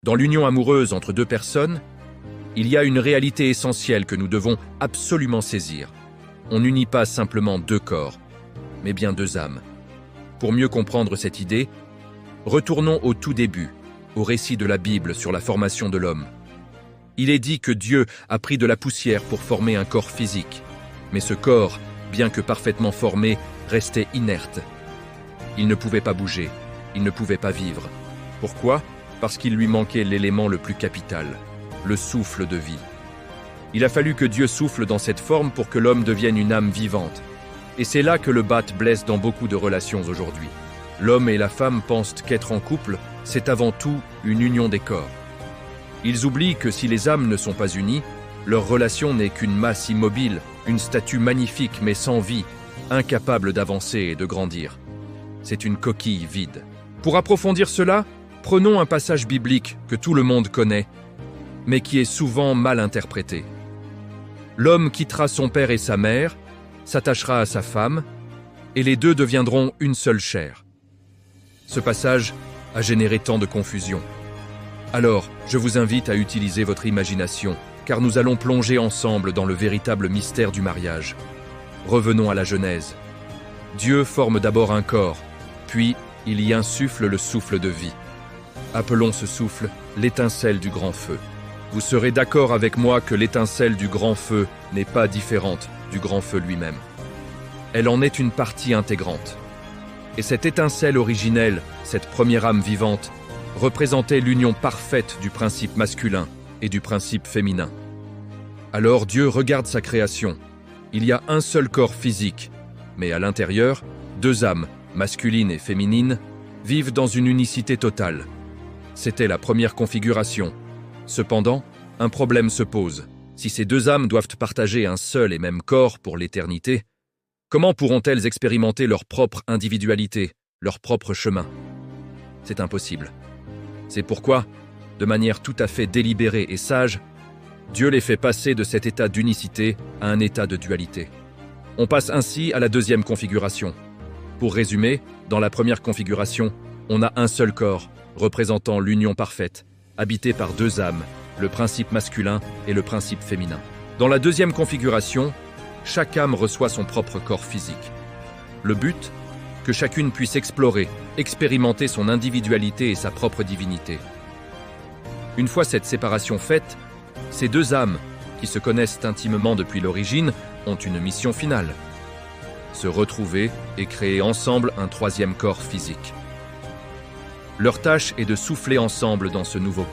Dans l'union amoureuse entre deux personnes, il y a une réalité essentielle que nous devons absolument saisir. On n'unit pas simplement deux corps, mais bien deux âmes. Pour mieux comprendre cette idée, retournons au tout début, au récit de la Bible sur la formation de l'homme. Il est dit que Dieu a pris de la poussière pour former un corps physique, mais ce corps, bien que parfaitement formé, restait inerte. Il ne pouvait pas bouger, il ne pouvait pas vivre. Pourquoi ? Parce qu'il lui manquait l'élément le plus capital, le souffle de vie. Il a fallu que Dieu souffle dans cette forme pour que l'homme devienne une âme vivante. Et c'est là que le bât blesse dans beaucoup de relations aujourd'hui. L'homme et la femme pensent qu'être en couple, c'est avant tout une union des corps. Ils oublient que si les âmes ne sont pas unies, leur relation n'est qu'une masse immobile, une statue magnifique mais sans vie, incapable d'avancer et de grandir. C'est une coquille vide. Pour approfondir cela, prenons un passage biblique que tout le monde connaît, mais qui est souvent mal interprété. L'homme quittera son père et sa mère, s'attachera à sa femme, et les deux deviendront une seule chair. Ce passage a généré tant de confusion. Alors, je vous invite à utiliser votre imagination, car nous allons plonger ensemble dans le véritable mystère du mariage. Revenons à la Genèse. Dieu forme d'abord un corps, puis il y insuffle le souffle de vie. Appelons ce souffle l'étincelle du grand feu. Vous serez d'accord avec moi que l'étincelle du grand feu n'est pas différente du grand feu lui-même. Elle en est une partie intégrante. Et cette étincelle originelle, cette première âme vivante, représentait l'union parfaite du principe masculin et du principe féminin. Alors Dieu regarde sa création. Il y a un seul corps physique, mais à l'intérieur, deux âmes, masculines et féminines, vivent dans une unicité totale. C'était la première configuration. Cependant, un problème se pose. Si ces deux âmes doivent partager un seul et même corps pour l'éternité, comment pourront-elles expérimenter leur propre individualité, leur propre chemin ? C'est impossible. C'est pourquoi, de manière tout à fait délibérée et sage, Dieu les fait passer de cet état d'unicité à un état de dualité. On passe ainsi à la deuxième configuration. Pour résumer, dans la première configuration, on a un seul corps, représentant l'union parfaite, habité par deux âmes, le principe masculin et le principe féminin. Dans la deuxième configuration, chaque âme reçoit son propre corps physique. Le but ? Que chacune puisse explorer, expérimenter son individualité et sa propre divinité. Une fois cette séparation faite, ces deux âmes, qui se connaissent intimement depuis l'origine, ont une mission finale. Se retrouver et créer ensemble un troisième corps physique. Leur tâche est de souffler ensemble dans ce nouveau corps.